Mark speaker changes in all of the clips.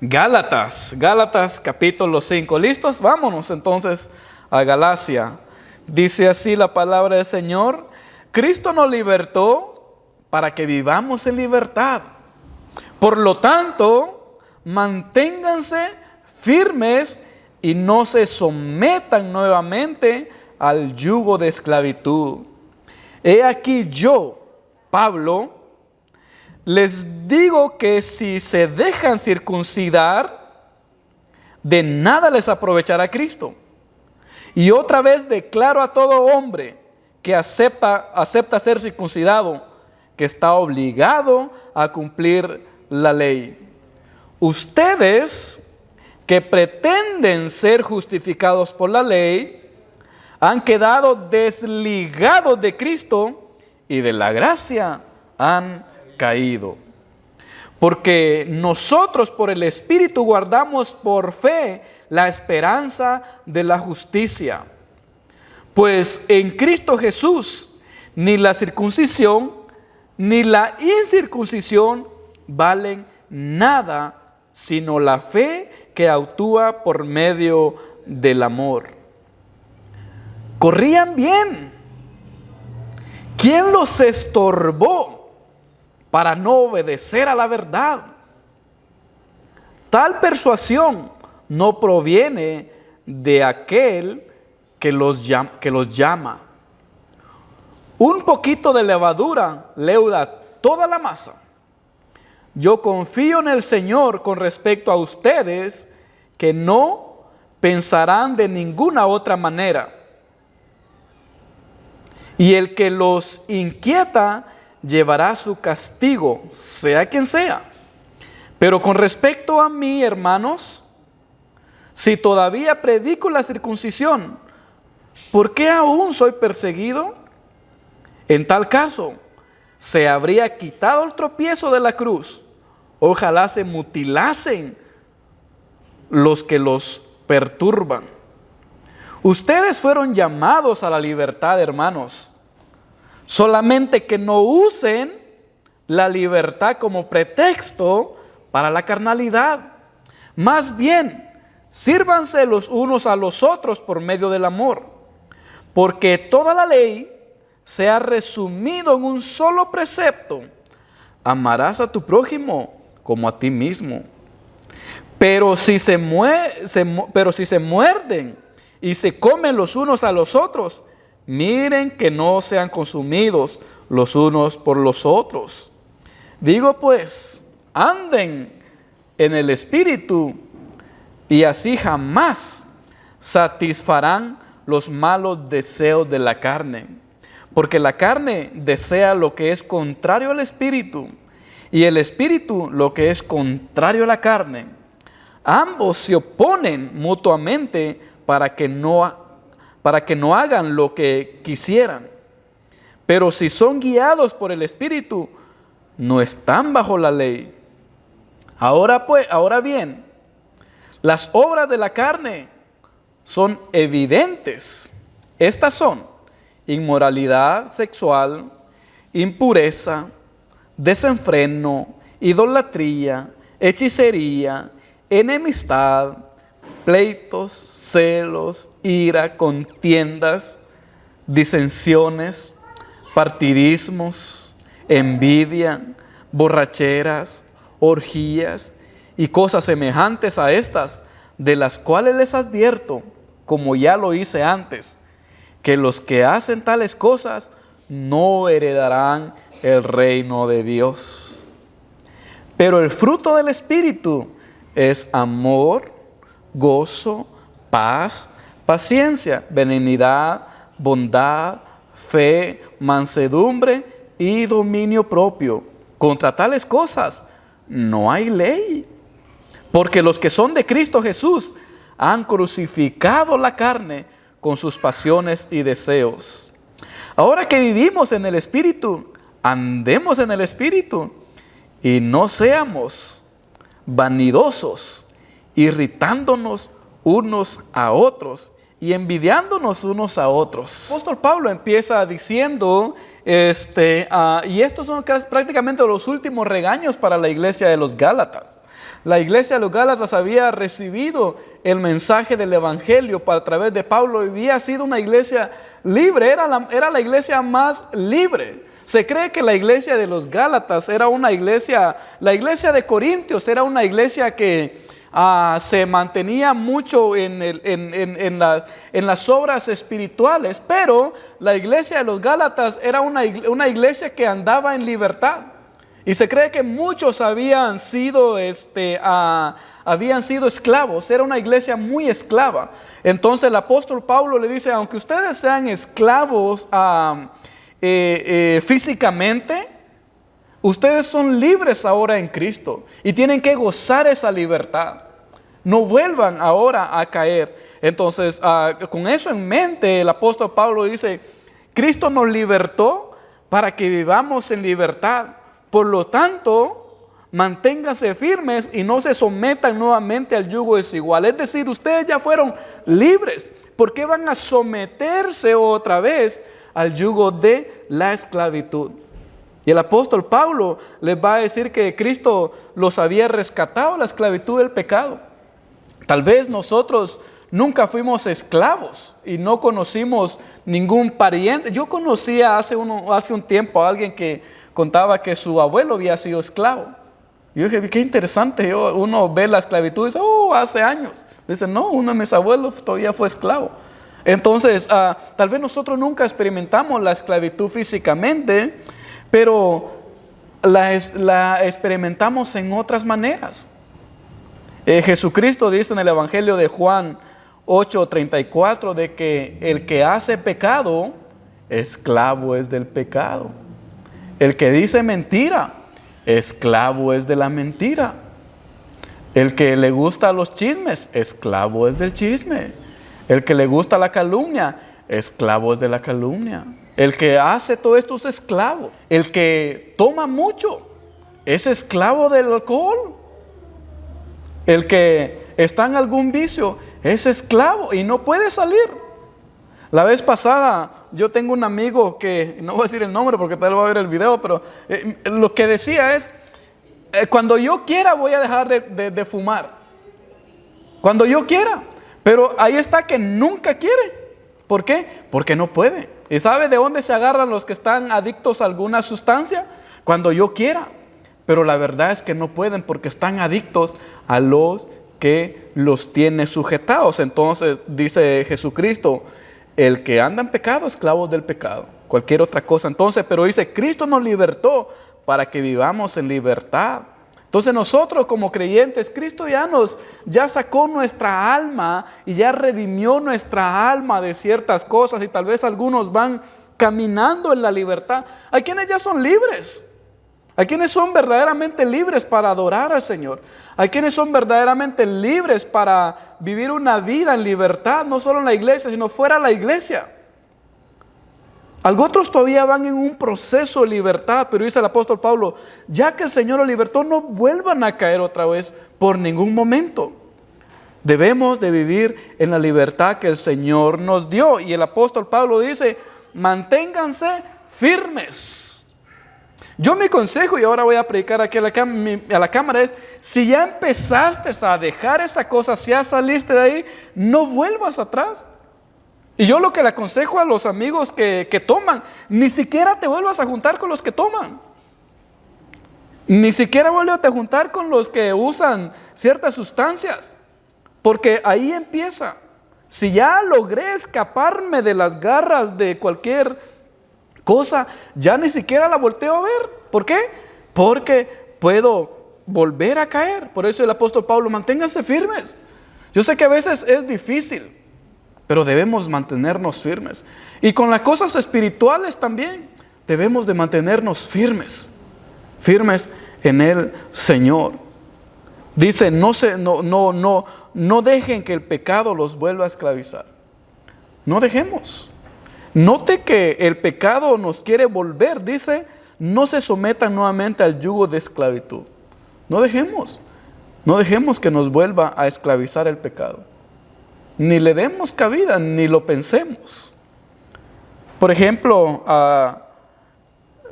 Speaker 1: Gálatas capítulo 5. ¿Listos? Vámonos entonces a Galacia. Dice así la palabra del Señor: Cristo nos libertó para que vivamos en libertad. Por lo tanto, manténganse firmes y no se sometan nuevamente al yugo de esclavitud. He aquí yo, Pablo, les digo que si se dejan circuncidar, de nada les aprovechará Cristo. Y otra vez declaro a todo hombre que acepta ser circuncidado, que está obligado a cumplir la ley. Ustedes que pretenden ser justificados por la ley, han quedado desligados de Cristo y de la gracia han caído. Porque nosotros por el Espíritu guardamos por fe la esperanza de la justicia. Pues en Cristo Jesús ni la circuncisión ni la incircuncisión valen nada, sino la fe que actúa por medio del amor. Corrían bien. ¿Quién los estorbó para no obedecer a la verdad? Tal persuasión no proviene de aquel que los llama. Un poquito de levadura leuda toda la masa. Yo confío en el Señor con respecto a ustedes, que no pensarán de ninguna otra manera. Y el que los inquieta llevará su castigo, sea quien sea. Pero con respecto a mí, hermanos, si todavía predico la circuncisión, ¿por qué aún soy perseguido? En tal caso, se habría quitado el tropiezo de la cruz. Ojalá se mutilasen los que los perturban. Ustedes fueron llamados a la libertad, hermanos. Solamente que no usen la libertad como pretexto para la carnalidad. Más bien, sírvanse los unos a los otros por medio del amor. Porque toda la ley se ha resumido en un solo precepto: amarás a tu prójimo como a ti mismo. Pero si se muerden y se comen los unos a los otros, miren que no sean consumidos los unos por los otros. Digo pues, anden en el Espíritu, y así jamás satisfarán los malos deseos de la carne. Porque la carne desea lo que es contrario al Espíritu, y el Espíritu lo que es contrario a la carne. Ambos se oponen mutuamente para que no hagan lo que quisieran. Pero si son guiados por el Espíritu, no están bajo la ley. Ahora bien, las obras de la carne son evidentes. Estas son inmoralidad sexual, impureza, desenfreno, idolatría, hechicería, enemistad, pleitos, celos, ira, contiendas, disensiones, partidismos, envidia, borracheras, orgías y cosas semejantes a estas, de las cuales les advierto, como ya lo hice antes, que los que hacen tales cosas no heredarán el reino de Dios. Pero el fruto del Espíritu es amor, gozo, paz, paciencia, benignidad, bondad, fe, mansedumbre y dominio propio. Contra tales cosas no hay ley. Porque los que son de Cristo Jesús han crucificado la carne con sus pasiones y deseos. Ahora que vivimos en el Espíritu, andemos en el Espíritu y no seamos vanidosos, irritándonos unos a otros y envidiándonos unos a otros. El apóstol Pablo empieza diciendo, y estos son prácticamente los últimos regaños para la iglesia de los Gálatas. La iglesia de los Gálatas había recibido el mensaje del Evangelio a través de Pablo y había sido una iglesia libre, era la iglesia más libre. Se cree que la iglesia de los Gálatas era una iglesia, la iglesia de Corintios era una iglesia que se mantenía mucho en las obras espirituales, pero la iglesia de los Gálatas era una iglesia que andaba en libertad. Y se cree que muchos habían sido esclavos, era una iglesia muy esclava. Entonces el apóstol Pablo le dice, aunque ustedes sean esclavos físicamente, ustedes son libres ahora en Cristo y tienen que gozar esa libertad. No vuelvan ahora a caer. Entonces, con eso en mente, el apóstol Pablo dice, Cristo nos libertó para que vivamos en libertad. Por lo tanto, manténganse firmes y no se sometan nuevamente al yugo desigual. Es decir, ustedes ya fueron libres. ¿Por qué van a someterse otra vez al yugo de la esclavitud? Y el apóstol Pablo les va a decir que Cristo los había rescatado de la esclavitud del pecado. Tal vez nosotros nunca fuimos esclavos y no conocimos ningún pariente. Yo conocía hace un tiempo a alguien que contaba que su abuelo había sido esclavo. Yo dije, qué interesante. Uno ve la esclavitud y dice, hace años. Dice, no, uno de mis abuelos todavía fue esclavo. Entonces, tal vez nosotros nunca experimentamos la esclavitud físicamente, pero la experimentamos en otras maneras. Jesucristo dice en el Evangelio de Juan 8:34 de que el que hace pecado, esclavo es del pecado. El que dice mentira, esclavo es de la mentira. El que le gusta los chismes, esclavo es del chisme. El que le gusta la calumnia, esclavo es de la calumnia. El que hace todo esto es esclavo. El que toma mucho es esclavo del alcohol. El que está en algún vicio es esclavo y no puede salir. La vez pasada yo tengo un amigo que, no voy a decir el nombre porque tal vez va a ver el video, pero lo que decía es, cuando yo quiera voy a dejar de fumar. Cuando yo quiera. Pero ahí está que nunca quiere. ¿Por qué? Porque no puede. ¿Y sabe de dónde se agarran los que están adictos a alguna sustancia? Cuando yo quiera. Pero la verdad es que no pueden porque están adictos a los que los tiene sujetados. Entonces dice Jesucristo, el que anda en pecado, esclavo del pecado. Cualquier otra cosa. Entonces, pero dice, Cristo nos libertó para que vivamos en libertad. Entonces nosotros como creyentes, Cristo ya sacó nuestra alma y ya redimió nuestra alma de ciertas cosas y tal vez algunos van caminando en la libertad. Hay quienes ya son libres. Hay quienes son verdaderamente libres para adorar al Señor. Hay quienes son verdaderamente libres para vivir una vida en libertad, no solo en la iglesia, sino fuera de la iglesia. Otros todavía van en un proceso de libertad, pero dice el apóstol Pablo, ya que el Señor los libertó, no vuelvan a caer otra vez por ningún momento. Debemos de vivir en la libertad que el Señor nos dio. Y el apóstol Pablo dice, manténganse firmes. Yo mi consejo, y ahora voy a predicar aquí a la cámara, es, si ya empezaste a dejar esa cosa, si ya saliste de ahí, no vuelvas atrás. Y yo lo que le aconsejo a los amigos que toman, ni siquiera te vuelvas a juntar con los que toman. Ni siquiera vuelvas a juntar con los que usan ciertas sustancias. Porque ahí empieza. Si ya logré escaparme de las garras de cualquier cosa, ya ni siquiera la volteo a ver. ¿Por qué? Porque puedo volver a caer. Por eso el apóstol Pablo, manténganse firmes. Yo sé que a veces es difícil, pero debemos mantenernos firmes. Y con las cosas espirituales también debemos de mantenernos firmes. Firmes en el Señor. Dice, no dejen que el pecado los vuelva a esclavizar. No dejemos. Note que el pecado nos quiere volver. Dice, no se sometan nuevamente al yugo de esclavitud. No dejemos que nos vuelva a esclavizar el pecado. Ni le demos cabida, ni lo pensemos. Por ejemplo,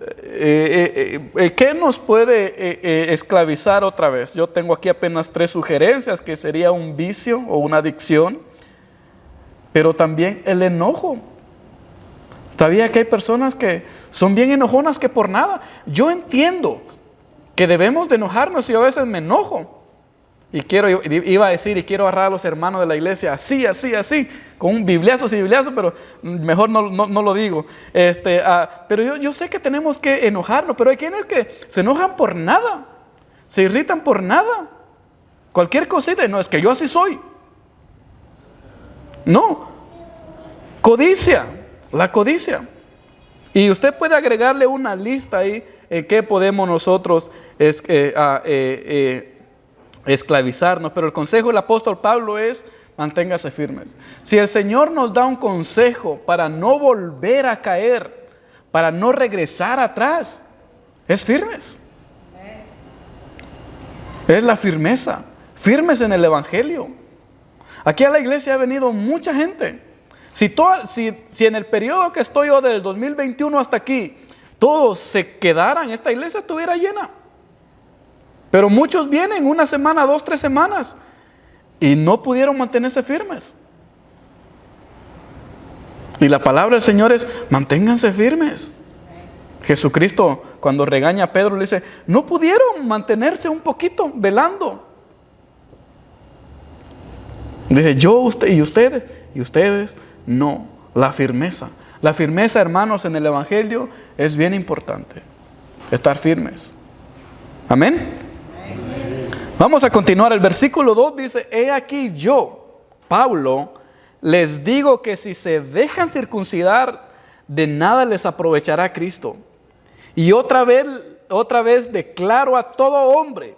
Speaker 1: ¿Qué nos puede esclavizar otra vez? Yo tengo aquí apenas 3 sugerencias, que sería un vicio o una adicción, pero también el enojo. Sabía que hay personas que son bien enojonas que por nada. Yo entiendo que debemos de enojarnos y yo a veces me enojo. Iba a decir, y quiero agarrar a los hermanos de la iglesia así, con bibliazos y bibliazos, pero mejor no lo digo. Pero yo sé que tenemos que enojarnos, pero hay quienes que se enojan por nada, se irritan por nada. Cualquier cosita, no, es que yo así soy. No, codicia, la codicia. Y usted puede agregarle una lista ahí en qué podemos nosotros esclavizarnos, pero el consejo del apóstol Pablo es: manténgase firmes. Si el Señor nos da un consejo para no volver a caer, para no regresar atrás, es firmes. Es la firmeza, firmes en el evangelio. Aquí a la iglesia ha venido mucha gente. Si en el periodo que estoy yo del 2021 hasta aquí, todos se quedaran, esta iglesia estuviera llena. Pero muchos vienen 1 semana, 2, 3 semanas y no pudieron mantenerse firmes. Y la palabra del Señor es: manténganse firmes. Jesucristo, cuando regaña a Pedro, le dice: no pudieron mantenerse un poquito velando. Dice: yo, usted y ustedes no. La firmeza, hermanos, en el evangelio es bien importante. Estar firmes. Amén. Vamos a continuar. El versículo 2 dice: he aquí yo, Pablo, les digo que si se dejan circuncidar, de nada les aprovechará Cristo. Y otra vez declaro a todo hombre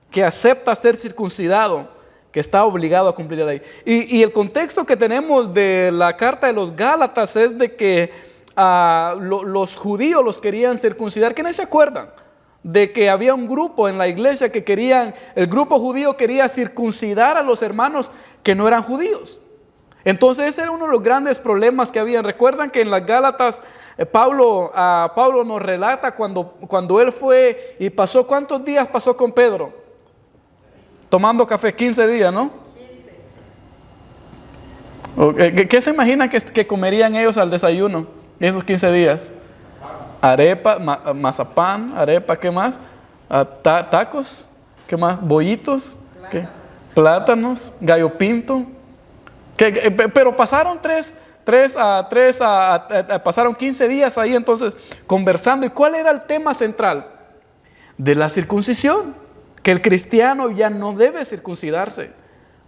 Speaker 1: que acepta ser circuncidado, que está obligado a cumplir la ley. Y el contexto que tenemos de la carta de los Gálatas es de que los judíos los querían circuncidar. ¿Quiénes se acuerdan? De que había un grupo en la iglesia el grupo judío quería circuncidar a los hermanos que no eran judíos. Entonces ese era uno de los grandes problemas que había. Recuerdan que en las Gálatas Pablo nos relata cuando él fue y pasó, ¿cuántos días pasó con Pedro? Tomando café, 15 días, ¿no? 15. ¿Qué se imaginan que comerían ellos al desayuno esos 15 días? Arepa, mazapán, arepa, ¿qué más? Tacos, ¿qué más? Bollitos, ¿qué? Plátanos, gallo pinto. Pero pasaron pasaron 15 días ahí entonces conversando. ¿Y cuál era el tema central? De la circuncisión. Que el cristiano ya no debe circuncidarse,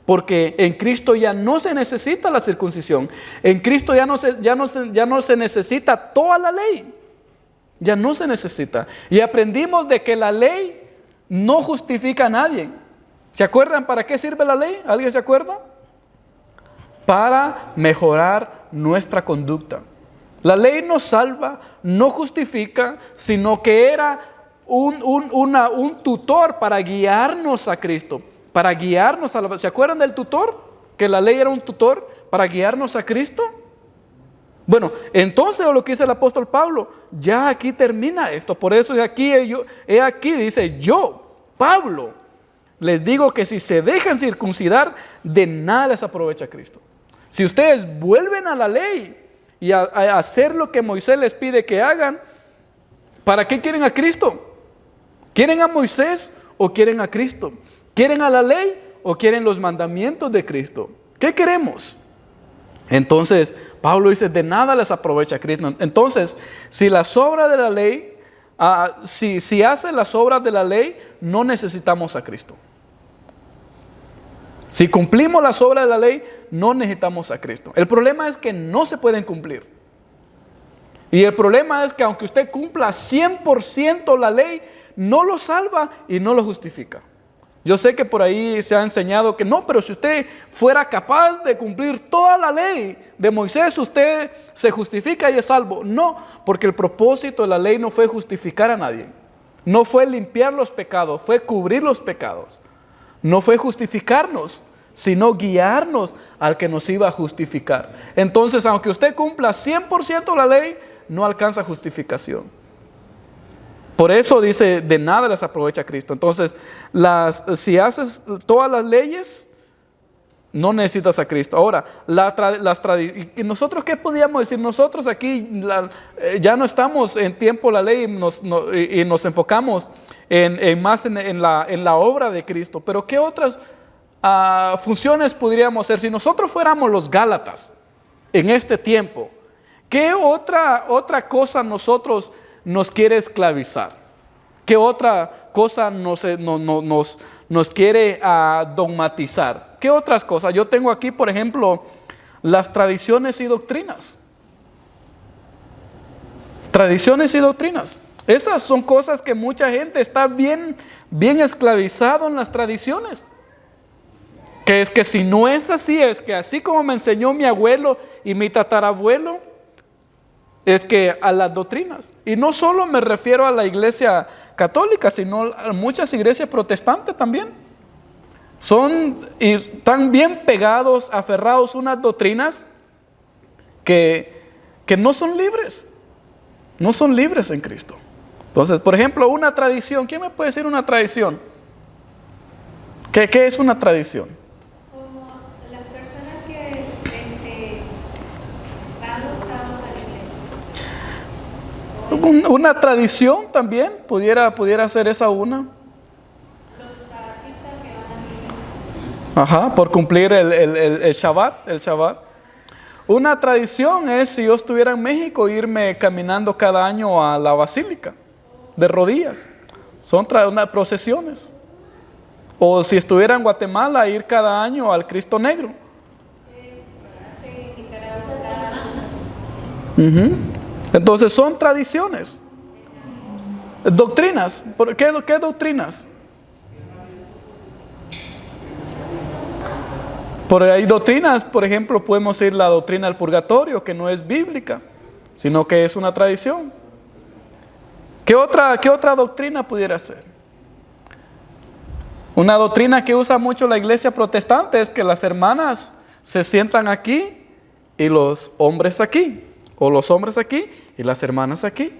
Speaker 1: porque en Cristo ya no se necesita la circuncisión. En Cristo ya no se necesita toda la ley. Ya no se necesita. Y aprendimos de que la ley no justifica a nadie. ¿Se acuerdan para qué sirve la ley? ¿Alguien se acuerda? Para mejorar nuestra conducta. La ley no salva, no justifica, sino que era un tutor para guiarnos a Cristo, para guiarnos a la... ¿Se acuerdan del tutor? Que la ley era un tutor para guiarnos a Cristo. Bueno, entonces lo que dice el apóstol Pablo, ya aquí termina esto. Por eso aquí dice: yo, Pablo, les digo que si se dejan circuncidar, de nada les aprovecha Cristo. Si ustedes vuelven a la ley y a hacer lo que Moisés les pide que hagan, ¿para qué quieren a Cristo? ¿Quieren a Moisés o quieren a Cristo? ¿Quieren a la ley o quieren los mandamientos de Cristo? ¿Qué queremos? Entonces, Pablo dice: de nada les aprovecha Cristo. Entonces, si las obras de la ley, si hacen las obras de la ley, no necesitamos a Cristo. Si cumplimos las obras de la ley, no necesitamos a Cristo. El problema es que no se pueden cumplir. Y el problema es que aunque usted cumpla 100% la ley, no lo salva y no lo justifica. Yo sé que por ahí se ha enseñado que no, pero si usted fuera capaz de cumplir toda la ley de Moisés, usted se justifica y es salvo. No, porque el propósito de la ley no fue justificar a nadie. No fue limpiar los pecados, fue cubrir los pecados. No fue justificarnos, sino guiarnos al que nos iba a justificar. Entonces, aunque usted cumpla 100% la ley, no alcanza justificación. Por eso dice, de nada les aprovecha Cristo. Entonces, si haces todas las leyes, no necesitas a Cristo. Ahora, ¿y nosotros qué podíamos decir? Nosotros aquí ya no estamos en tiempo de la ley y nos enfocamos más en la obra de Cristo. Pero ¿qué otras funciones podríamos hacer? Si nosotros fuéramos los Gálatas en este tiempo, ¿qué otra cosa nos quiere esclavizar? ¿Qué otra cosa nos quiere dogmatizar? ¿Qué otras cosas? Yo tengo aquí, por ejemplo, las tradiciones y doctrinas. Tradiciones y doctrinas. Esas son cosas que mucha gente está bien esclavizado en las tradiciones. Que es que si no es así, es que así como me enseñó mi abuelo y mi tatarabuelo, es que a las doctrinas. Y no solo me refiero a la iglesia católica, sino a muchas iglesias protestantes también. Están bien pegados, aferrados a unas doctrinas que no son libres. No son libres en Cristo. Entonces, por ejemplo, una tradición. ¿Quién me puede decir una tradición? ¿Qué es una tradición?
Speaker 2: Como las personas que van los sábados a la iglesia.
Speaker 1: Una tradición también, pudiera ser esa una. Ajá, por cumplir el Shabbat, Una tradición es, si yo estuviera en México, irme caminando cada año a la basílica, de rodillas. Son unas procesiones. O si estuviera en Guatemala, ir cada año al Cristo Negro. Entonces son tradiciones. Doctrinas. ¿Qué doctrinas? Hay doctrinas, por ejemplo, podemos decir la doctrina del purgatorio, que no es bíblica, sino que es una tradición. ¿Qué otra doctrina pudiera ser? Una doctrina que usa mucho la iglesia protestante es que las hermanas se sientan aquí y los hombres aquí, o los hombres aquí y las hermanas aquí.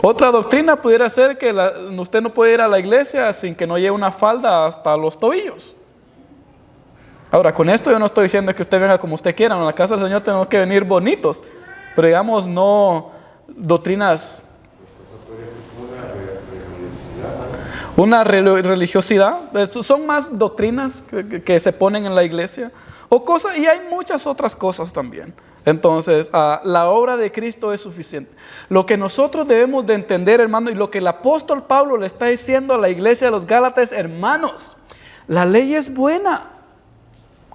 Speaker 1: Otra doctrina pudiera ser que usted no puede ir a la iglesia sin que no lleve una falda hasta los tobillos. Ahora, con esto yo no estoy diciendo que usted venga como usted quiera. En la casa del Señor tenemos que venir bonitos, pero digamos no doctrinas. Una religiosidad. Son más doctrinas que se ponen en la iglesia. Y hay muchas otras cosas también. Entonces, la obra de Cristo es suficiente. Lo que nosotros debemos de entender, hermano, y lo que el apóstol Pablo le está diciendo a la iglesia de los Gálatas, hermanos, la ley es buena.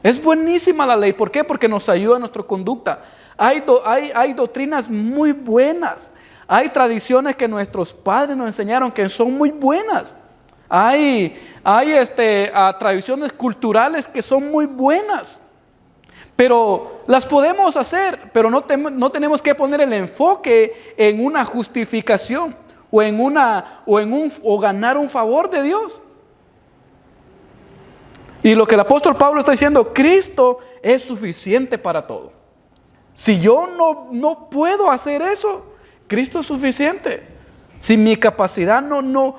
Speaker 1: Es buenísima la ley. ¿Por qué? Porque nos ayuda a nuestra conducta. Hay doctrinas muy buenas. Hay tradiciones que nuestros padres nos enseñaron que son muy buenas. Hay tradiciones culturales que son muy buenas. Pero las podemos hacer, pero no tenemos que poner el enfoque en una justificación o ganar un favor de Dios. Y lo que el apóstol Pablo está diciendo, Cristo es suficiente para todo. Si yo no puedo hacer eso, Cristo es suficiente. Si mi capacidad no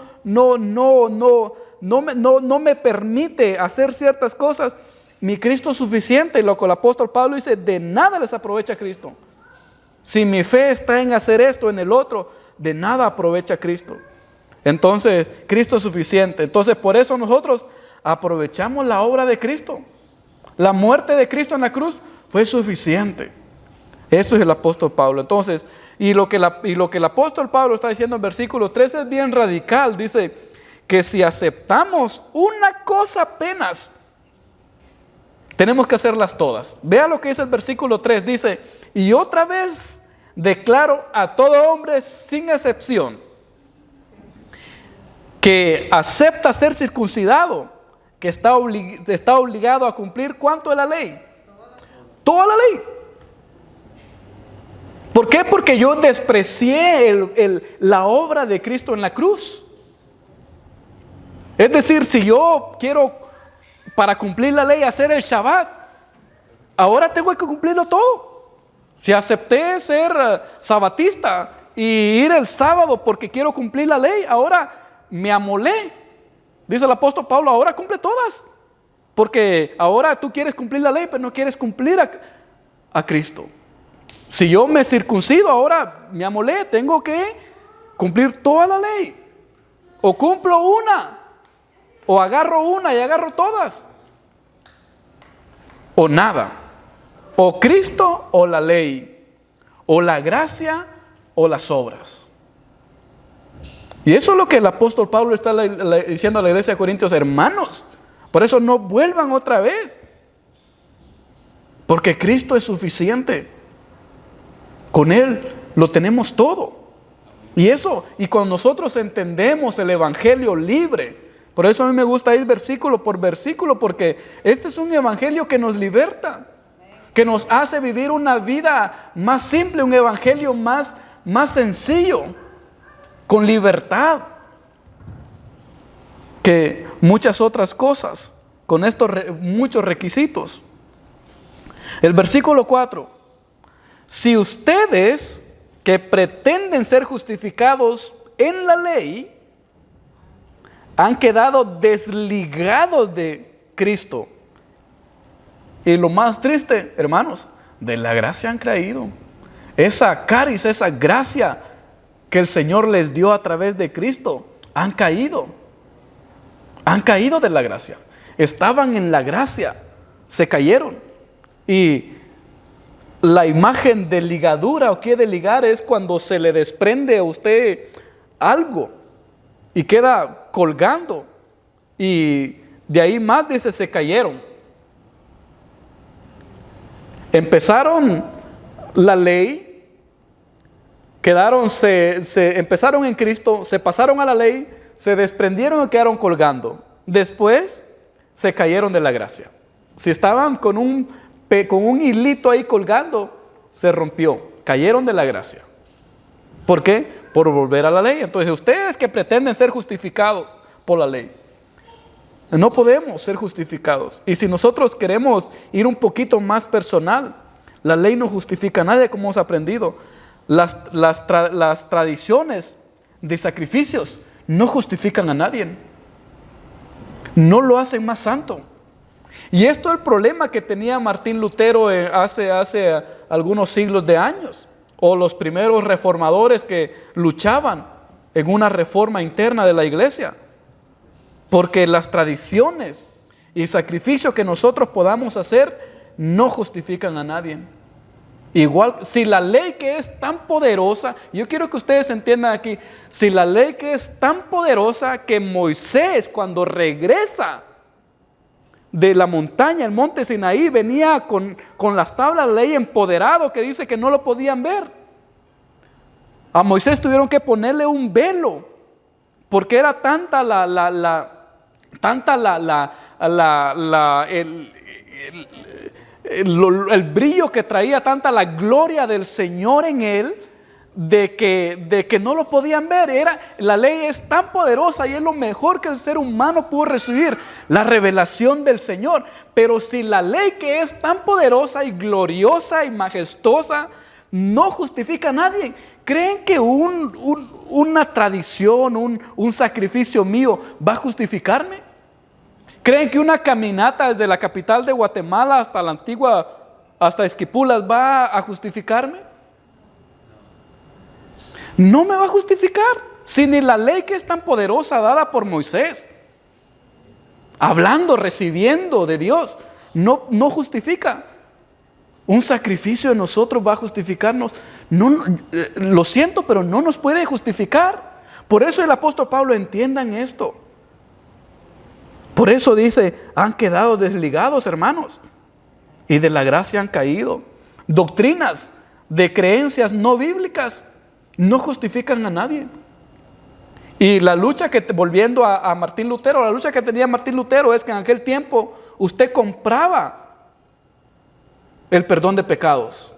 Speaker 1: me permite hacer ciertas cosas, mi Cristo es suficiente. Y lo que el apóstol Pablo dice, de nada les aprovecha Cristo. Si mi fe está en hacer esto, en el otro, de nada aprovecha Cristo. Entonces, Cristo es suficiente. Entonces, por eso nosotros aprovechamos la obra de Cristo. La muerte de Cristo en la cruz fue suficiente. Eso es el apóstol Pablo. Entonces, y lo que el apóstol Pablo está diciendo en versículo 13 es bien radical. Dice que si aceptamos una cosa apenas, tenemos que hacerlas todas. Vea lo que dice el versículo 3. Dice, y otra vez declaro a todo hombre sin excepción que acepta ser circuncidado, que está obligado a cumplir ¿cuánto de la ley? Toda la ley. ¿Por qué? Porque yo desprecié la obra de Cristo en la cruz. Es decir, si yo quiero para cumplir la ley hacer el Shabbat, ahora tengo que cumplirlo todo. Si acepté ser sabatista, y ir el sábado porque quiero cumplir la ley. Ahora me amolé. Dice el apóstol Pablo, ahora cumple todas. Porque ahora tú quieres cumplir la ley, pero no quieres cumplir a Cristo. Si yo me circuncido, ahora me amolé, tengo que cumplir toda la ley. O cumplo una, o agarro una y agarro todas. O nada. O Cristo o la ley. O la gracia o las obras. Y eso es lo que el apóstol Pablo está diciendo a la iglesia de Corintios, hermanos. Por eso no vuelvan otra vez. Porque Cristo es suficiente. Con Él lo tenemos todo. Y cuando nosotros entendemos el evangelio libre, por eso a mí me gusta ir versículo por versículo, porque este es un evangelio que nos liberta, que nos hace vivir una vida más simple, un evangelio más sencillo, con libertad, que muchas otras cosas, con estos muchos requisitos. El versículo 4, si ustedes que pretenden ser justificados en la ley, han quedado desligados de Cristo. Y lo más triste, hermanos, de la gracia han caído. Esa caris, esa gracia que el Señor les dio a través de Cristo, han caído. Han caído de la gracia. Estaban en la gracia, se cayeron. Y la imagen de ligadura o que de ligar es cuando se le desprende a usted algo y queda colgando. Y de ahí más dice, se cayeron. Empezaron la ley, empezaron en Cristo, se pasaron a la ley, se desprendieron y quedaron colgando. Después se cayeron de la gracia. Si estaban con un hilito ahí colgando, se rompió, cayeron de la gracia. ¿Por qué? Por volver a la ley. Entonces ustedes que pretenden ser justificados por la ley, no podemos ser justificados. Y si nosotros queremos ir un poquito más personal, la ley no justifica a nadie, como hemos aprendido. Las tradiciones de sacrificios no justifican a nadie, no lo hacen más santo. Y esto es el problema que tenía Martín Lutero hace algunos siglos de años, o los primeros reformadores que luchaban en una reforma interna de la iglesia, porque las tradiciones y sacrificios que nosotros podamos hacer no justifican a nadie. Igual, si la ley que es tan poderosa, yo quiero que ustedes entiendan aquí, si la ley que es tan poderosa que Moisés cuando regresa de la montaña, el monte Sinaí, venía con las tablas de ley empoderado, que dice que no lo podían ver. A Moisés tuvieron que ponerle un velo, porque era tanta el brillo que traía, tanta la gloria del Señor en él, de que no lo podían ver. La ley es tan poderosa y es lo mejor que el ser humano pudo recibir, la revelación del Señor. Pero si la ley que es tan poderosa y gloriosa y majestuosa no justifica a nadie, ¿creen que una tradición, un sacrificio mío va a justificarme? ¿Creen que una caminata desde la capital de Guatemala hasta Esquipulas va a justificarme? No me va a justificar. Si ni la ley que es tan poderosa dada por Moisés, hablando, recibiendo de Dios, no justifica. Un sacrificio de nosotros va a justificarnos. No, lo siento, pero no nos puede justificar. Por eso el apóstol Pablo, entiendan esto. Por eso dice, han quedado desligados, hermanos, y de la gracia han caído. Doctrinas de creencias no bíblicas no justifican a nadie. Y la lucha volviendo a Martín Lutero, la lucha que tenía Martín Lutero es que en aquel tiempo usted compraba el perdón de pecados.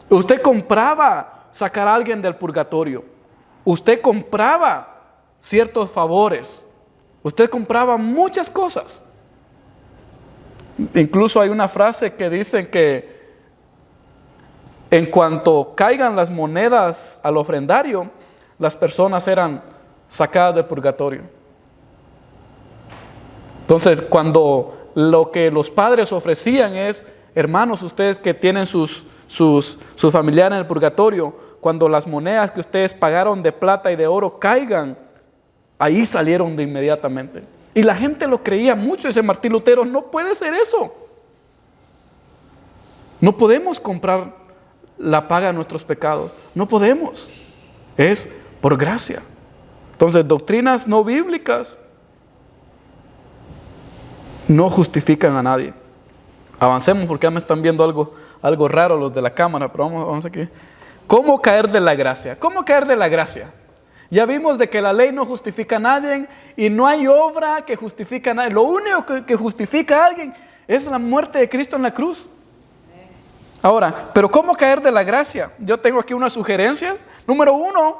Speaker 1: Usted compraba sacar a alguien del purgatorio. Usted compraba ciertos favores. Usted compraba muchas cosas. Incluso hay una frase que dice que en cuanto caigan las monedas al ofrendario, las personas eran sacadas del purgatorio. Entonces, cuando lo que los padres ofrecían es, hermanos, ustedes que tienen sus familiares en el purgatorio, cuando las monedas que ustedes pagaron de plata y de oro caigan, ahí salieron de inmediatamente. Y la gente lo creía mucho. Ese Martín Lutero, no puede ser eso. No podemos comprar la paga de nuestros pecados. No podemos. Es por gracia. Entonces, doctrinas no bíblicas no justifican a nadie. Avancemos porque ya me están viendo algo raro los de la cámara, pero vamos aquí. ¿Cómo caer de la gracia? ¿Cómo caer de la gracia? Ya vimos de que la ley no justifica a nadie y no hay obra que justifique a nadie. Lo único que justifica a alguien es la muerte de Cristo en la cruz. Ahora, ¿pero cómo caer de la gracia? Yo tengo aquí unas sugerencias. Número 1,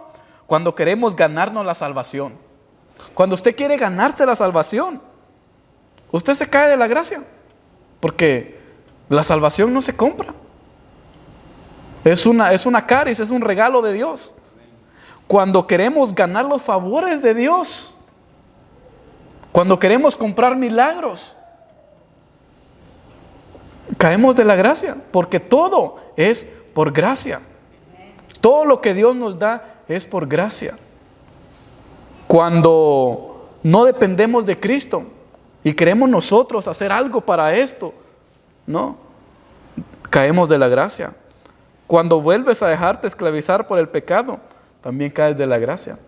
Speaker 1: cuando queremos ganarnos la salvación. Cuando usted quiere ganarse la salvación, usted se cae de la gracia. Porque la salvación no se compra. Es una caris, es un regalo de Dios. Cuando queremos ganar los favores de Dios, cuando queremos comprar milagros, caemos de la gracia, porque todo es por gracia. Todo lo que Dios nos da es por gracia. Cuando no dependemos de Cristo y queremos nosotros hacer algo para esto, no, caemos de la gracia. Cuando vuelves a dejarte esclavizar por el pecado, también caes de la gracia.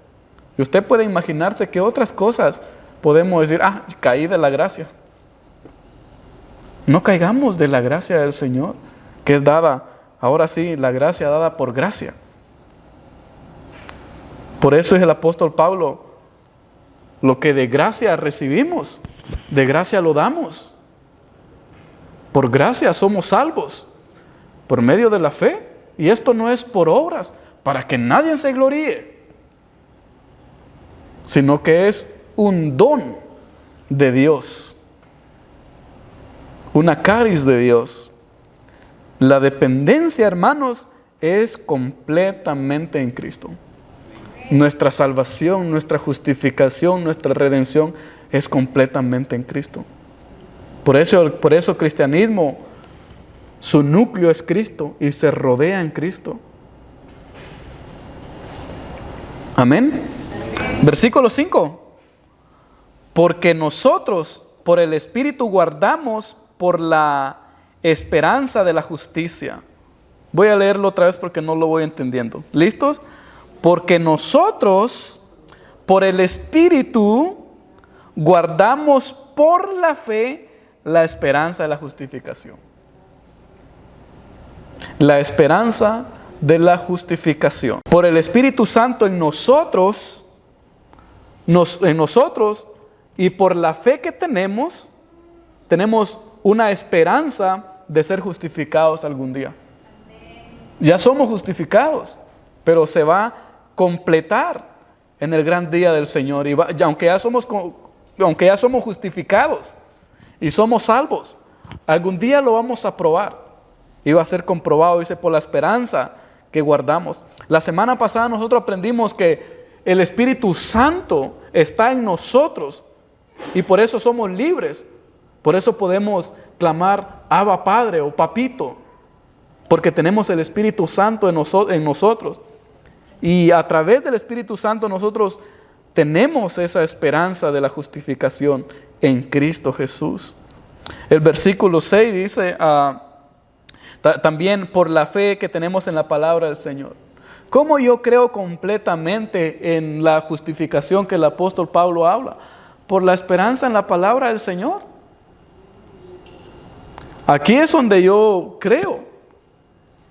Speaker 1: Y usted puede imaginarse que otras cosas podemos decir, caí de la gracia. No caigamos de la gracia del Señor, que es dada, ahora sí, la gracia dada por gracia. Por eso es el apóstol Pablo, lo que de gracia recibimos, de gracia lo damos. Por gracia somos salvos, por medio de la fe. Y esto no es por obras, para que nadie se gloríe, sino que es un don de Dios, una caris de Dios. La dependencia, hermanos, es completamente en Cristo. Nuestra salvación, nuestra justificación, nuestra redención es completamente en Cristo. Por eso el cristianismo, su núcleo es Cristo y se rodea en Cristo. Amén. Versículo 5. Porque nosotros por el Espíritu guardamos por la esperanza de la justicia. Voy a leerlo otra vez porque no lo voy entendiendo. ¿Listos? Porque nosotros por el Espíritu guardamos por la fe la esperanza de la justificación. La esperanza de la justificación. Por el Espíritu Santo en nosotros y por la fe que tenemos una esperanza de ser justificados algún día. Ya somos justificados, pero se va a completar en el gran día del Señor. Y aunque ya somos justificados y somos salvos, algún día lo vamos a probar. Y va a ser comprobado, dice, por la esperanza que guardamos. La semana pasada nosotros aprendimos que el Espíritu Santo está en nosotros y por eso somos libres. Por eso podemos clamar Abba Padre o Papito, porque tenemos el Espíritu Santo en nosotros. Y a través del Espíritu Santo nosotros tenemos esa esperanza de la justificación en Cristo Jesús. El versículo 6 dice, también por la fe que tenemos en la palabra del Señor. ¿Cómo yo creo completamente en la justificación que el apóstol Pablo habla? Por la esperanza en la palabra del Señor. Aquí es donde yo creo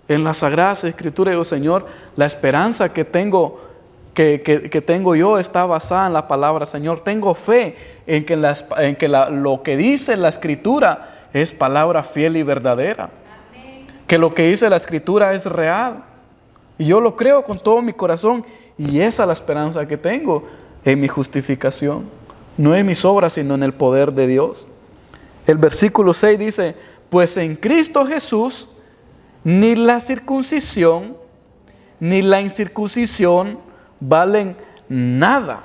Speaker 1: en las Sagradas Escrituras. Digo, Señor, la esperanza que tengo yo está basada en la palabra. Señor, tengo fe en que lo que dice la Escritura es palabra fiel y verdadera. Que lo que dice la Escritura es real. Y yo lo creo con todo mi corazón. Y esa es la esperanza que tengo en mi justificación. No en mis obras, sino en el poder de Dios. El versículo 6 dice, pues en Cristo Jesús ni la circuncisión ni la incircuncisión valen nada,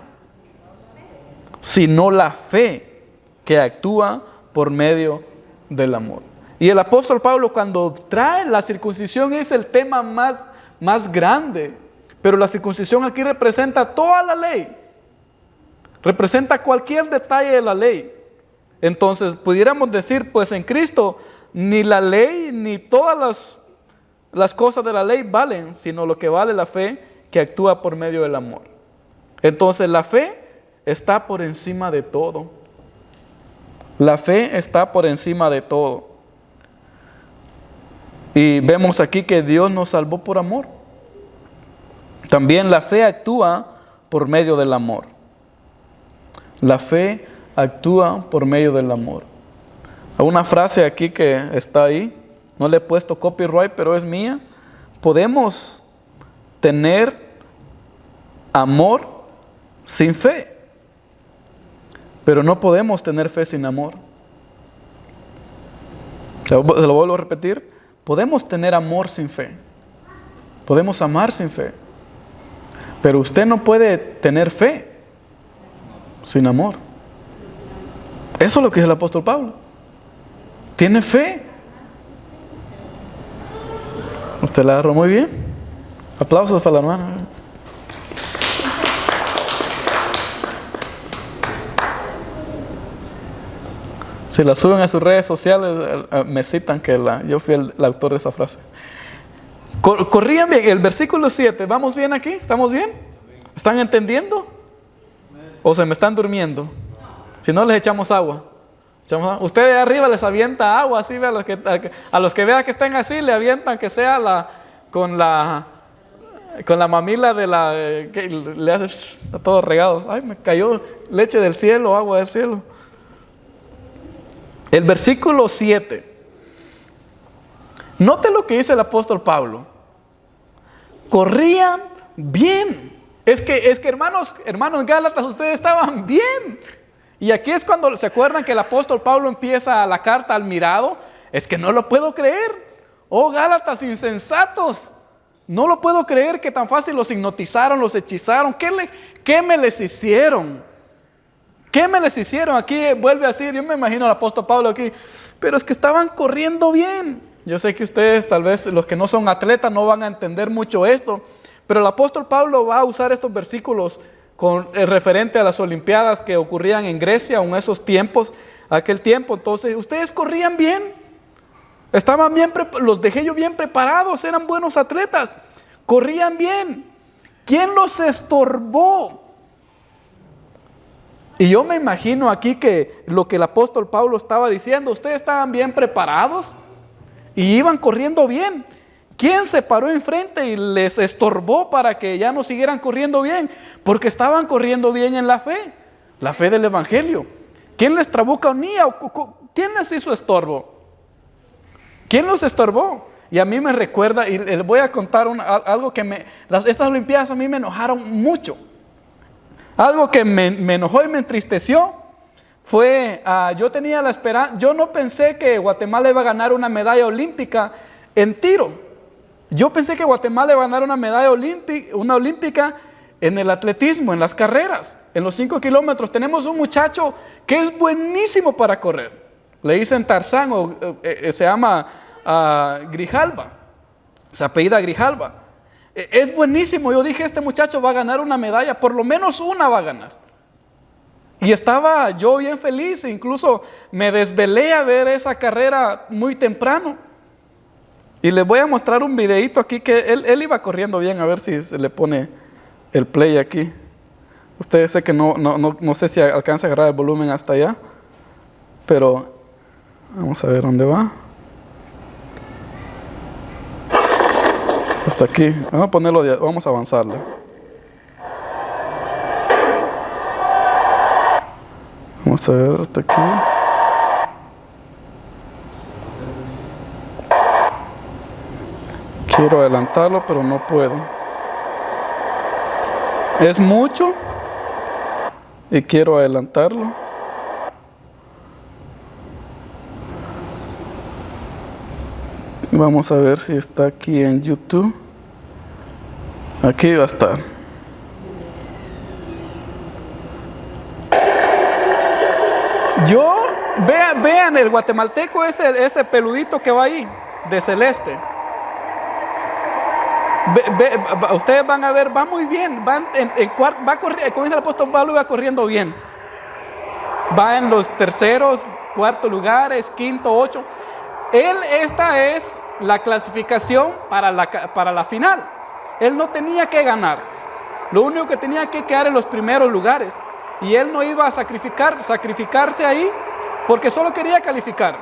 Speaker 1: sino la fe que actúa por medio del amor. Y el apóstol Pablo, cuando trae la circuncisión, es el tema más grande, pero la circuncisión aquí representa toda la ley, representa cualquier detalle de la ley. Entonces pudiéramos decir, pues en Cristo ni la ley ni todas las cosas de la ley valen, sino lo que vale la fe que actúa por medio del amor. Entonces la fe está por encima de todo. La fe está por encima de todo. Y vemos aquí que Dios nos salvó por amor. También la fe actúa por medio del amor. La fe actúa por medio del amor. Hay una frase aquí que está ahí, no le he puesto copyright, pero es mía. Podemos tener amor sin fe, pero no podemos tener fe sin amor. Se lo vuelvo a repetir. Podemos tener amor sin fe. Podemos amar sin fe. Pero usted no puede tener fe sin amor. Eso es lo que dice el apóstol Pablo. ¿Tiene fe? Usted la agarró muy bien. Aplausos para la hermana. Si la suben a sus redes sociales, me citan que yo fui el autor de esa frase. Corrían bien. El versículo 7, ¿vamos bien aquí? ¿Estamos bien? ¿Están entendiendo? ¿O se me están durmiendo? Si no, les echamos agua. Ustedes de arriba les avienta agua, así a los que vean que estén así, le avientan que sea con la mamila de que le hace, está todo regado. Ay, me cayó leche del cielo, agua del cielo. El versículo 7. Note lo que dice el apóstol Pablo. Corrían bien. Es que hermanos Gálatas, ustedes estaban bien. Y aquí es cuando se acuerdan que el apóstol Pablo empieza la carta al mirado. Es que no lo puedo creer. Oh Gálatas insensatos. No lo puedo creer que tan fácil los hipnotizaron, los hechizaron. ¿Qué me les hicieron? ¿Qué me les hicieron? Aquí vuelve a decir, yo me imagino al apóstol Pablo aquí, pero es que estaban corriendo bien. Yo sé que ustedes, tal vez los que no son atletas, no van a entender mucho esto, pero el apóstol Pablo va a usar estos versículos referente a las olimpiadas que ocurrían en Grecia en esos tiempos, aquel tiempo. Entonces, ustedes corrían bien, estaban bien, los dejé yo bien preparados, eran buenos atletas, corrían bien. ¿Quién los estorbó? Y yo me imagino aquí que lo que el apóstol Pablo estaba diciendo, ustedes estaban bien preparados y iban corriendo bien. ¿Quién se paró enfrente y les estorbó para que ya no siguieran corriendo bien? Porque estaban corriendo bien en la fe del evangelio. ¿Quién les trabó caunía? ¿Quién les hizo estorbo? ¿Quién los estorbó? Y a mí me recuerda, y les voy a contar algo que estas olimpiadas a mí me enojaron mucho. Algo que me enojó y me entristeció fue, yo tenía la esperanza, yo no pensé que Guatemala iba a ganar una medalla olímpica en tiro. Yo pensé que Guatemala iba a ganar una medalla olímpica en el atletismo, en las carreras, en los 5 kilómetros. Tenemos un muchacho que es buenísimo para correr. Le dicen Tarzán, se llama Grijalva, se apellida Grijalva. Es buenísimo. Yo dije, este muchacho va a ganar una medalla, por lo menos una va a ganar. Y estaba yo bien feliz, incluso me desvelé a ver esa carrera muy temprano. Y les voy a mostrar un videito aquí que él iba corriendo bien, a ver si se le pone el play aquí. Ustedes sé que no sé si alcanza a agarrar el volumen hasta allá, pero vamos a ver dónde va. Hasta aquí. Vamos a ponerlo, vamos a avanzarle. Vamos a ver hasta aquí. Quiero adelantarlo, pero no puedo. Es mucho y quiero adelantarlo. Vamos a ver si está aquí en YouTube. Aquí va a estar. Vean el guatemalteco, ese peludito que va ahí, de celeste. Ustedes van a ver, va muy bien, va corriendo, como dice el apóstol Pablo, va corriendo bien. Va en los terceros, cuartos lugares, quinto, 8. Esta es la clasificación para la final. Él no tenía que ganar. Lo único que tenía que quedar en los primeros lugares. Y él no iba a sacrificarse ahí porque solo quería calificar.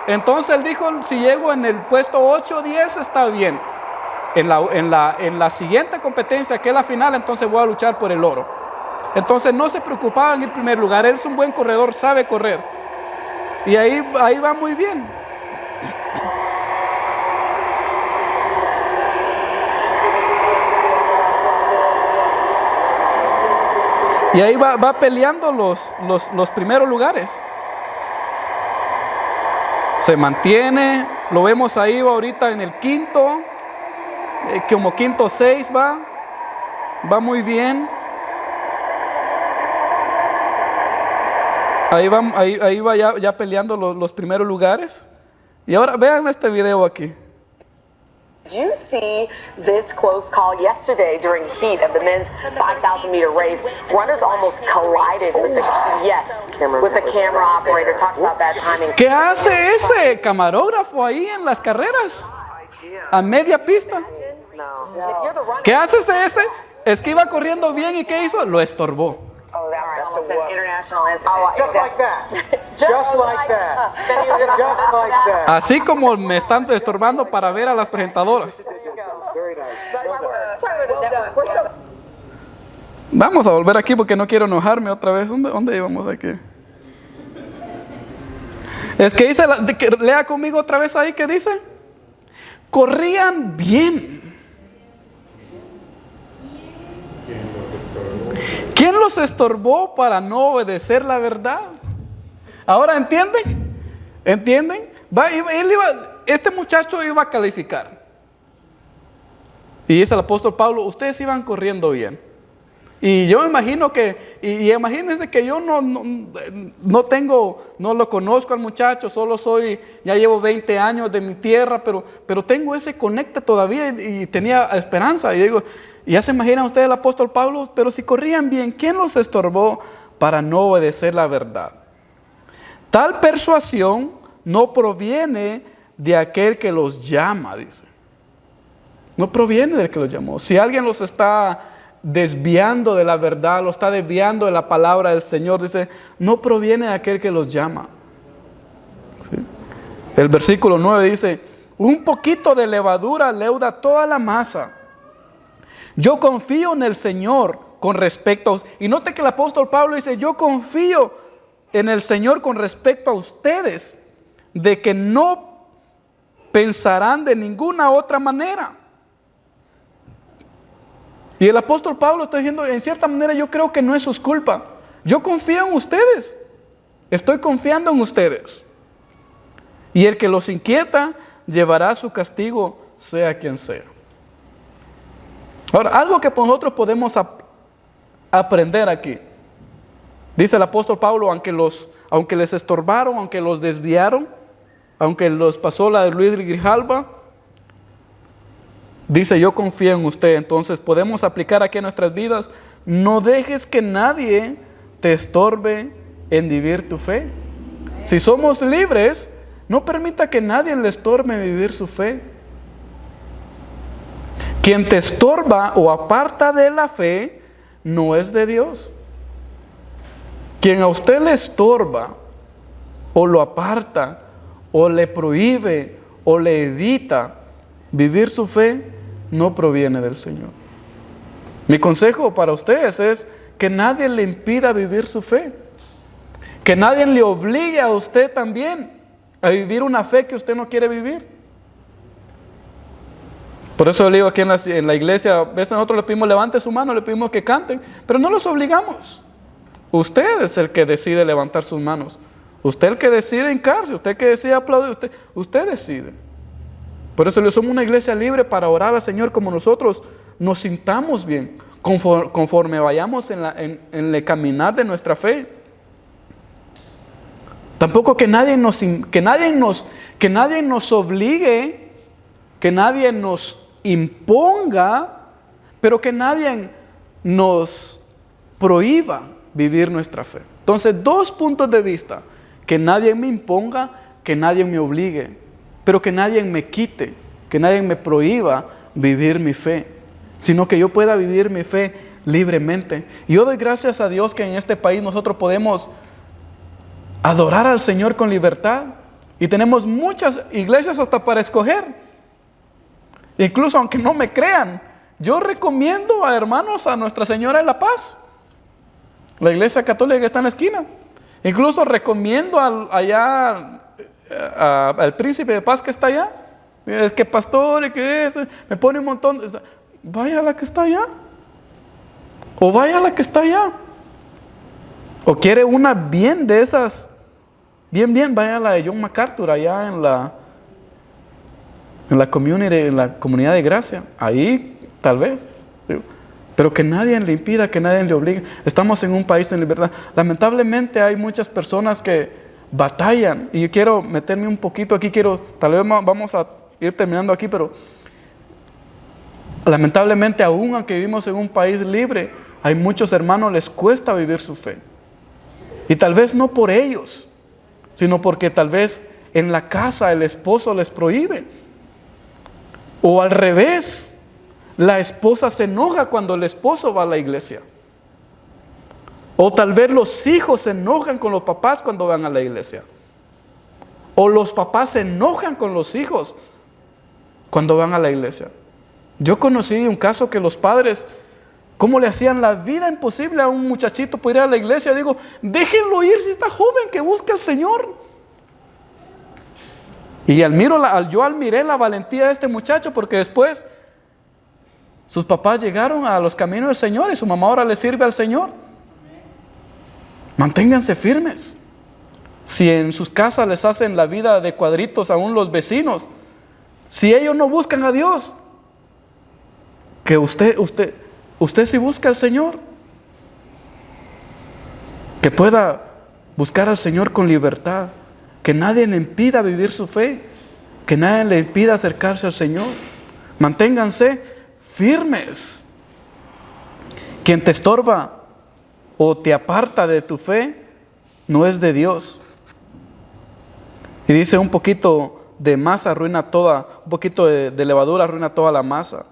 Speaker 1: Entonces él dijo, si llego en el puesto 8 o 10 está bien. En la siguiente competencia, que es la final, entonces voy a luchar por el oro. Entonces no se preocupaba en el primer lugar. Él es un buen corredor, sabe correr. Y ahí va muy bien. Y ahí va peleando los primeros lugares. Se mantiene, lo vemos ahí ahorita en el quinto, como quinto 6 va muy bien. Ahí va ya peleando los primeros lugares. Y ahora vean este video aquí.
Speaker 3: Did you see this close call yesterday during heat of the men's 5,000 meter race? Runners almost collided with the camera operator. Talk about that timing.
Speaker 1: ¿Qué hace ese camarógrafo ahí en las carreras? A media pista. ¿Qué hace ese? Es que iba corriendo bien y ¿qué hizo? Lo estorbó.
Speaker 3: Oh, that's an international incident.
Speaker 4: Just like that. Just like that. Just like that.
Speaker 1: Así como me están estorbando para ver a las presentadoras.
Speaker 4: Very nice.
Speaker 1: Vamos a volver aquí porque no quiero enojarme otra vez. ¿Dónde íbamos aquí? Es que dice, lea conmigo otra vez ahí, ¿qué dice? Corrían bien. ¿Quién los estorbó para no obedecer la verdad? Ahora, ¿entienden? ¿Entienden? Este muchacho iba a calificar. Y dice el apóstol Pablo, ustedes iban corriendo bien. Y yo me imagino que, y imagínense que yo no lo conozco al muchacho, ya llevo 20 años de mi tierra, pero tengo ese conecte todavía y tenía esperanza. Y digo, ya se imaginan ustedes el apóstol Pablo, pero si corrían bien, ¿quién los estorbó para no obedecer la verdad? Tal persuasión no proviene de aquel que los llama, dice. No proviene del que los llamó. Si alguien los está desviando de la verdad, lo está desviando de la palabra del Señor, dice, no proviene de aquel que los llama. ¿Sí? El versículo 9 dice, un poquito de levadura leuda toda la masa. Yo confío en el Señor con respecto a... Y note que el apóstol Pablo dice, yo confío en el Señor con respecto a ustedes, de que no pensarán de ninguna otra manera. Y el apóstol Pablo está diciendo, en cierta manera yo creo que no es su culpa. Yo confío en ustedes. Estoy confiando en ustedes. Y el que los inquieta llevará su castigo, sea quien sea. Ahora, algo que nosotros podemos aprender aquí. Dice el apóstol Pablo, aunque les estorbaron, aunque los desviaron, aunque los pasó la de Luis Grijalva, dice, yo confío en usted. Entonces podemos aplicar aquí en nuestras vidas, no dejes que nadie te estorbe en vivir tu fe. Si somos libres, no permita que nadie le estorbe en vivir su fe. Quien te estorba o aparta de la fe, no es de Dios. Quien a usted le estorba, o lo aparta, o le prohíbe, o le evita vivir su fe, no proviene del Señor. Mi consejo para ustedes es que nadie le impida vivir su fe. Que nadie le obligue a usted también a vivir una fe que usted no quiere vivir. Por eso le digo aquí en la iglesia, a veces nosotros le pedimos levante su mano, le pedimos que canten, pero no los obligamos. Usted es el que decide levantar sus manos. Usted es el que decide hincarse, usted el que decide aplaudir, usted decide. Por eso somos una iglesia libre para orar al Señor como nosotros nos sintamos bien, conforme vayamos en el caminar de nuestra fe. Tampoco que nadie nos obligue, que nadie nos imponga, pero que nadie nos prohíba vivir nuestra fe. Entonces, 2 puntos de vista: que nadie me imponga, que nadie me obligue, pero que nadie me quite, que nadie me prohíba vivir mi fe, sino que yo pueda vivir mi fe libremente. Y yo doy gracias a Dios que en este país nosotros podemos adorar al Señor con libertad, y tenemos muchas iglesias hasta para escoger. Incluso aunque no me crean, yo recomiendo a hermanos a Nuestra Señora de la Paz, la iglesia católica que está en la esquina. Incluso recomiendo al príncipe de paz que está allá. Es que pastor, y que es, me pone un montón. Vaya a la que está allá, o vaya a la que está allá. O quiere una bien de esas, bien, vaya a la de John MacArthur allá en la comunidad de gracia. Ahí tal vez. Pero que nadie le impida, que nadie le obligue. Estamos en un país en libertad. Lamentablemente hay muchas personas que batallan. Y yo quiero meterme un poquito aquí. Tal vez vamos a ir terminando aquí, pero lamentablemente, aún aunque vivimos en un país libre, hay muchos hermanos les cuesta vivir su fe. Y tal vez no por ellos, sino porque tal vez en la casa el esposo les prohíbe. O al revés, la esposa se enoja cuando el esposo va a la iglesia. O tal vez los hijos se enojan con los papás cuando van a la iglesia. O los papás se enojan con los hijos cuando van a la iglesia. Yo conocí un caso que los padres, ¿cómo le hacían la vida imposible a un muchachito por ir a la iglesia? Digo, déjenlo ir si está joven, que busque al Señor. Y yo admiré la valentía de este muchacho, porque después sus papás llegaron a los caminos del Señor y su mamá ahora le sirve al Señor. Manténganse firmes. Si en sus casas les hacen la vida de cuadritos aún los vecinos, si ellos no buscan a Dios, que usted sí busca al Señor, que pueda buscar al Señor con libertad, que nadie le impida vivir su fe, que nadie le impida acercarse al Señor. Manténganse firmes. Quien te estorba o te aparta de tu fe no es de Dios. Y dice, un poquito de masa arruina toda, un poquito de levadura arruina toda la masa.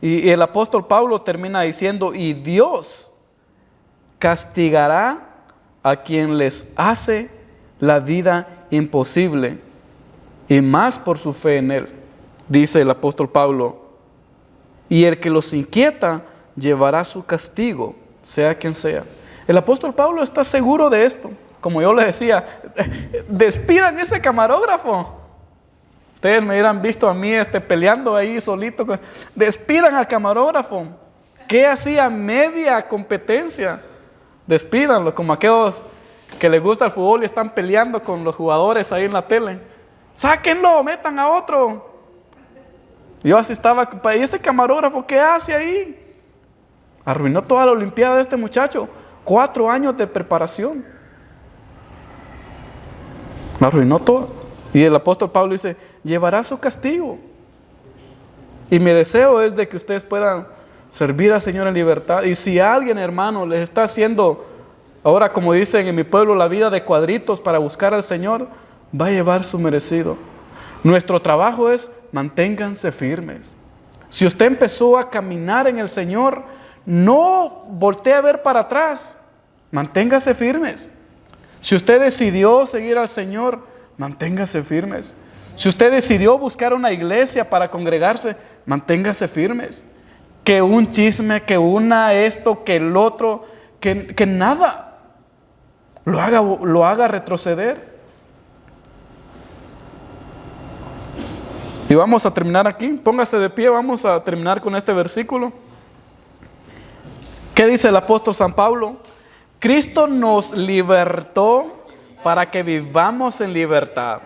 Speaker 1: Y el apóstol Pablo termina diciendo, y Dios castigará a quien les hace la vida imposible, y más por su fe en Él. Dice el apóstol Pablo, y el que los inquieta llevará su castigo, sea quien sea. El apóstol Pablo está seguro de esto. Como yo les decía, despidan ese camarógrafo. Ustedes me hubieran visto a mí peleando ahí solito. Despidan al camarógrafo. ¿Qué hacía media competencia? Despídanlo, como aquellos que les gusta el fútbol y están peleando con los jugadores ahí en la tele. Sáquenlo, metan a otro. Yo así estaba, ¿y ese camarógrafo qué hace ahí? Arruinó toda la olimpiada de este muchacho. 4 años de preparación. Arruinó todo. Y el apóstol Pablo dice, llevará su castigo. Y mi deseo es de que ustedes puedan servir al Señor en libertad. Y si alguien, hermano, les está haciendo, ahora como dicen en mi pueblo, la vida de cuadritos para buscar al Señor, va a llevar su merecido. Nuestro trabajo es, manténganse firmes. Si usted empezó a caminar en el Señor, no voltee a ver para atrás. Manténgase firmes. Si usted decidió seguir al Señor, manténgase firmes. Si usted decidió buscar una iglesia para congregarse, manténgase firmes. Que un chisme, que esto, que el otro, que nada lo haga retroceder. Y vamos a terminar aquí. Póngase de pie, vamos a terminar con este versículo. ¿Qué dice el apóstol San Pablo? Cristo nos libertó para que vivamos en libertad.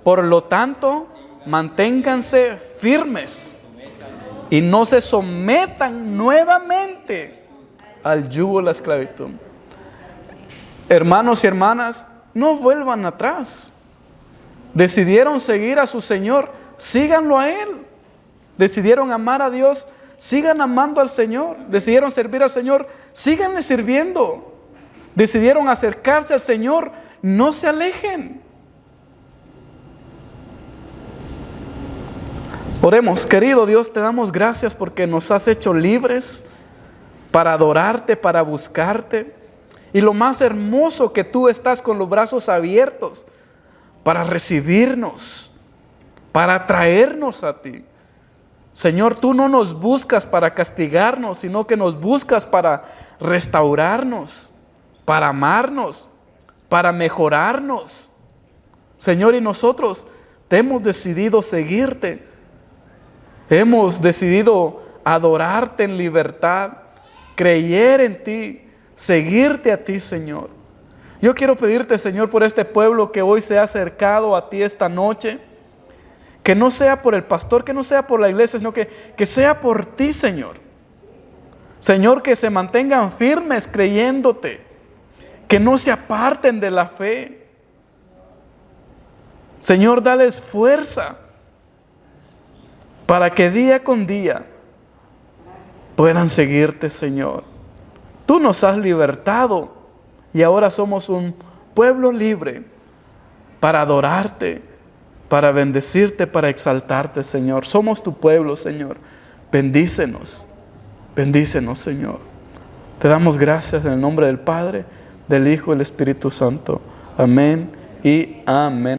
Speaker 1: Por lo tanto, manténganse firmes y no se sometan nuevamente al yugo de la esclavitud. Hermanos y hermanas, no vuelvan atrás. Decidieron seguir a su Señor, síganlo a Él. Decidieron amar a Dios, sigan amando al Señor. Decidieron servir al Señor, síganle sirviendo. Decidieron acercarse al Señor, no se alejen. Oremos. Querido Dios, te damos gracias porque nos has hecho libres para adorarte, para buscarte. Y lo más hermoso, que tú estás con los brazos abiertos para recibirnos, para traernos a ti. Señor, tú no nos buscas para castigarnos, sino que nos buscas para restaurarnos, para amarnos, para mejorarnos. Señor, y nosotros hemos decidido seguirte. Hemos decidido adorarte en libertad, creer en ti, seguirte a ti, Señor. Yo quiero pedirte, Señor, por este pueblo que hoy se ha acercado a ti esta noche, que no sea por el pastor, que no sea por la iglesia, sino que sea por ti, Señor. Señor, que se mantengan firmes creyéndote, que no se aparten de la fe. Señor, dales fuerza para que día con día puedan seguirte, Señor. Tú nos has libertado y ahora somos un pueblo libre para adorarte, para bendecirte, para exaltarte, Señor. Somos tu pueblo, Señor. Bendícenos, bendícenos, Señor. Te damos gracias en el nombre del Padre, del Hijo y del Espíritu Santo. Amén y amén.